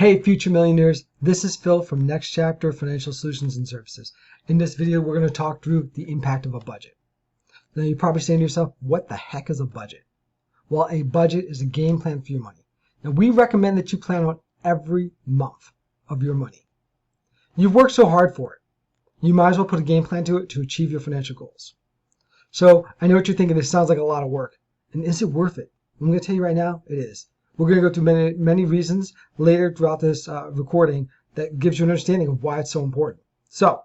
Hey future millionaires, this is Phil from Next Chapter Financial Solutions and Services. In this video, we're going to talk through the impact of a budget. Now you're probably saying to yourself, what the heck is a budget? Well, a budget is a game plan for your money. Now we recommend that you plan out every month of your money. You've worked so hard for it. You might as well put a game plan to it to achieve your financial goals. So I know what you're thinking, this sounds like a lot of work. And is it worth it? I'm going to tell you right now, it is. We're going to go through many reasons later throughout this recording that gives you an understanding of why it's so important. So,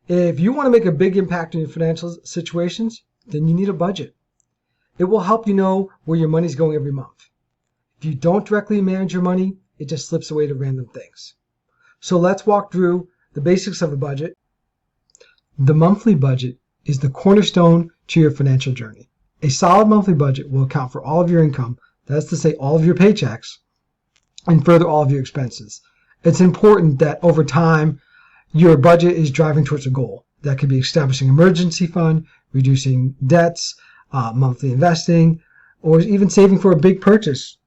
if you want to make a big impact in your financial situations, then you need a budget. It will help you know where your money's going every month. If you don't directly manage your money, it just slips away to random things. So let's walk through the basics of a budget. The monthly budget is the cornerstone to your financial journey. A solid monthly budget will account for all of your income, that's to say all of your paychecks, and further all of your expenses. It's important that over time, your budget is driving towards a goal. That could be establishing an emergency fund, reducing debts, monthly investing, or even saving for a big purchase.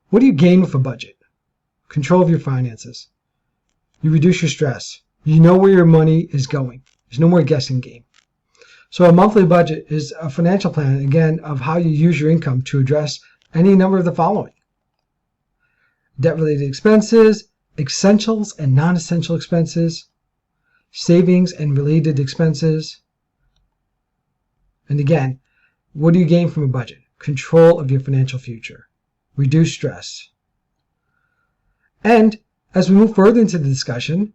What do you gain with a budget? Control of your finances. You reduce your stress. You know where your money is going. There's no more guessing game. So a monthly budget is a financial plan, again, of how you use your income to address any number of the following: debt-related expenses, essentials and non-essential expenses, savings and related expenses. And again, what do you gain from a budget? Control of your financial future. Reduce stress. And as we move further into the discussion,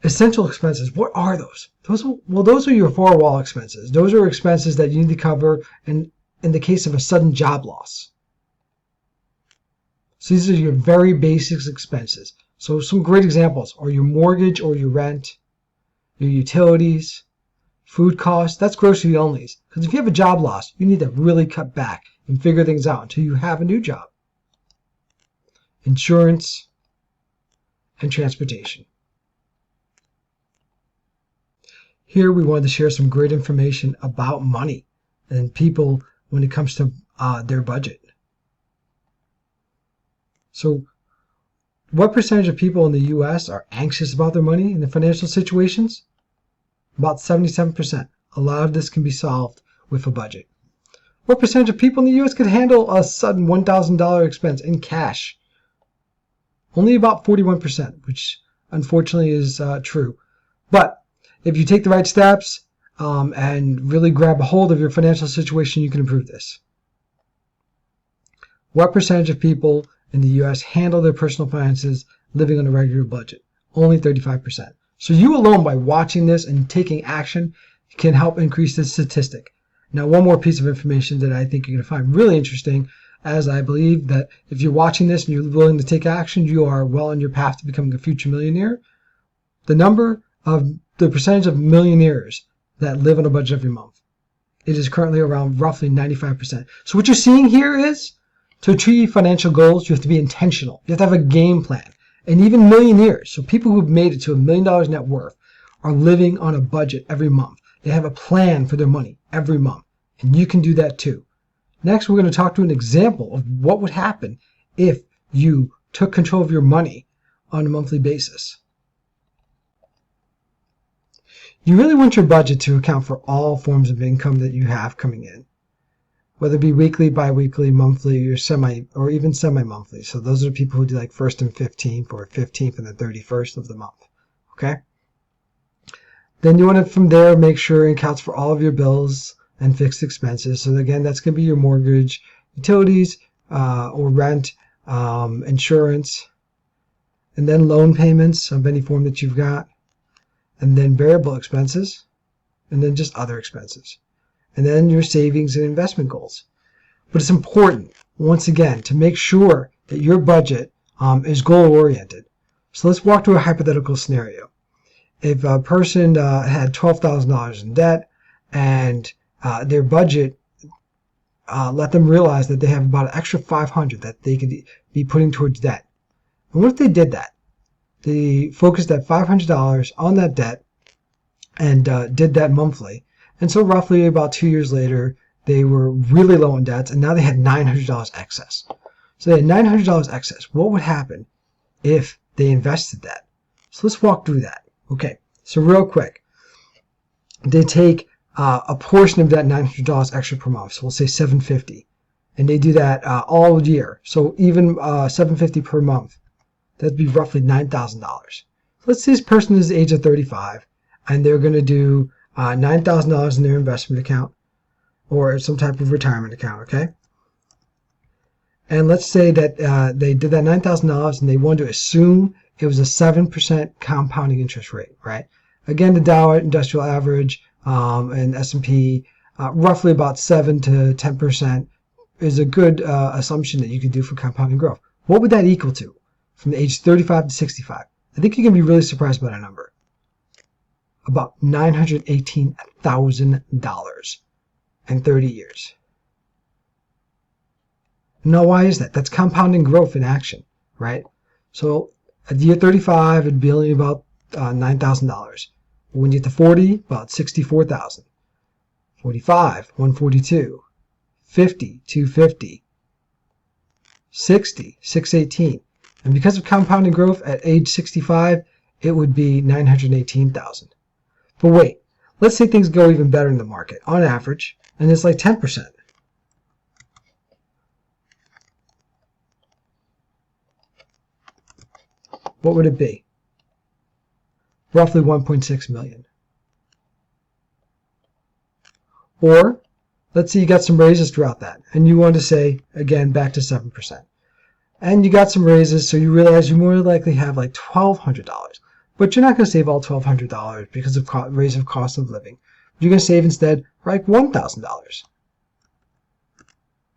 essential expenses, what are those? Those are your four-wall expenses. Those are expenses that you need to cover in the case of a sudden job loss. So these are your very basic expenses. So some great examples are your mortgage or your rent, your utilities, food costs. That's grocery only. Because if you have a job loss, you need to really cut back and figure things out until you have a new job. Insurance and transportation. Here we wanted to share some great information about money and people when it comes to their budget. So what percentage of people in the U.S. are anxious about their money and their financial situations? About 77%. A lot of this can be solved with a budget. What percentage of people in the U.S. could handle a sudden $1,000 expense in cash? Only about 41%, which unfortunately is true. But if you take the right steps and really grab a hold of your financial situation, you can improve this. What percentage of people in the U.S. handle their personal finances living on a regular budget? Only 35%. So you alone, by watching this and taking action, can help increase this statistic. Now, one more piece of information that I think you're going to find really interesting, as I believe that if you're watching this and you're willing to take action, you are well on your path to becoming a future millionaire. The percentage of millionaires that live on a budget every month, it is currently around roughly 95%. So what you're seeing here is, to achieve financial goals, you have to be intentional. You have to have a game plan. And even millionaires, so people who've made it to $1 million net worth, are living on a budget every month. They have a plan for their money every month. And you can do that too. Next, we're going to talk to an example of what would happen if you took control of your money on a monthly basis. You really want your budget to account for all forms of income that you have coming in, whether it be weekly, bi-weekly, monthly, or even semi-monthly. So those are the people who do like 1st and 15th, or 15th and the 31st of the month. Okay? Then you want to, from there, make sure it accounts for all of your bills and fixed expenses. So again, that's going to be your mortgage, utilities, or rent, insurance, and then loan payments of any form that you've got, and then variable expenses, and then just other expenses, and then your savings and investment goals. But it's important, once again, to make sure that your budget is goal-oriented. So let's walk through a hypothetical scenario. If a person had $12,000 in debt and their budget let them realize that they have about an extra $500 that they could be putting towards debt. And what if they did that? They focused that $500 on that debt and did that monthly. And so roughly about 2 years later, they were really low in debts, and now they had $900 excess. So they had $900 excess. What would happen if they invested that? So let's walk through that. Okay, so real quick, they take a portion of that $900 extra per month. So we'll say $750, and they do that all year. So even $750 per month, that'd be roughly $9,000. Let's say this person is the age of 35, and they're going to do $9,000 in their investment account or some type of retirement account, okay? And let's say that they did that $9,000 and they wanted to assume it was a 7% compounding interest rate, right? Again, the Dow Industrial Average and S&P, roughly about 7 to 10% is a good assumption that you could do for compounding growth. What would that equal to from the age 35 to 65? I think you're going to be really surprised by that number. About $918,000 in 30 years. Now, why is that? That's compounding growth in action, right? So at year 35, it'd be only about $9,000. When you get to 40, about $64,000. 45, $142. 50, $250. 60, $618. And because of compounding growth at age 65, it would be $918,000. But wait, let's say things go even better in the market on average, and it's like 10%. What would it be? Roughly 1.6 million. Or let's say you got some raises throughout that, and you want to say, again, back to 7%. And you got some raises, so you realize you more likely have like $1,200. But you're not going to save all $1,200 because of raise of cost of living. You're going to save instead like $1,000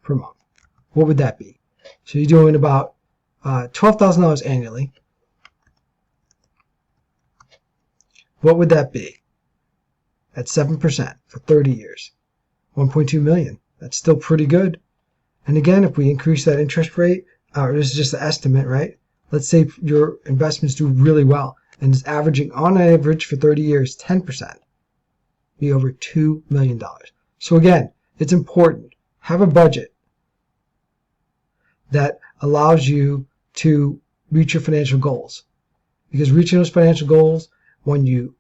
per month. What would that be? So you're doing about $12,000 annually. What would that be at 7% for 30 years? 1.2 million. That's still pretty good. And again, if we increase that interest rate, this is just the estimate, right? Let's say your investments do really well and it's averaging on average for 30 years 10%, be over $2 million. So again, it's important. Have a budget that allows you to reach your financial goals. Because reaching those financial goals, when you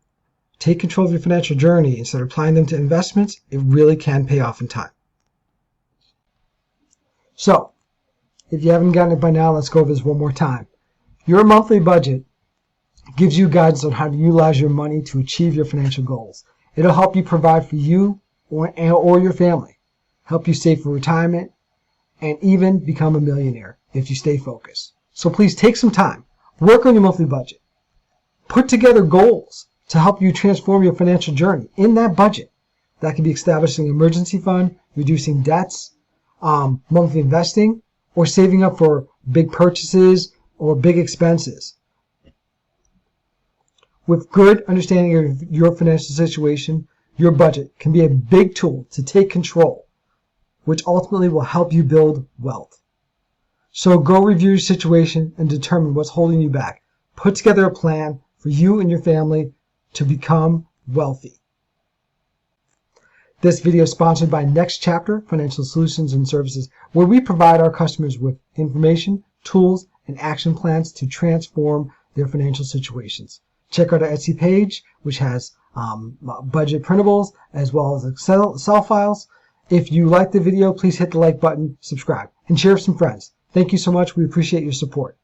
take control of your financial journey instead of applying them to investments, it really can pay off in time. So, if you haven't gotten it by now, let's go over this one more time. Your monthly budget gives you guidance on how to utilize your money to achieve your financial goals. It'll help you provide for you or your family, help you save for retirement, and even become a millionaire if you stay focused. So please take some time, work on your monthly budget, put together goals to help you transform your financial journey. In that budget, that can be establishing an emergency fund, reducing debts, monthly investing, or saving up for big purchases or big expenses. With good understanding of your financial situation, your budget can be a big tool to take control, which ultimately will help you build wealth. So go review your situation and determine what's holding you back. Put together a plan for you and your family to become wealthy. This video is sponsored by Next Chapter Financial Solutions and Services, where we provide our customers with information, tools, and action plans to transform their financial situations. Check out our Etsy page, which has budget printables as well as Excel files. If you like the video, please hit the like button, subscribe, and share with some friends. Thank you so much. We appreciate your support.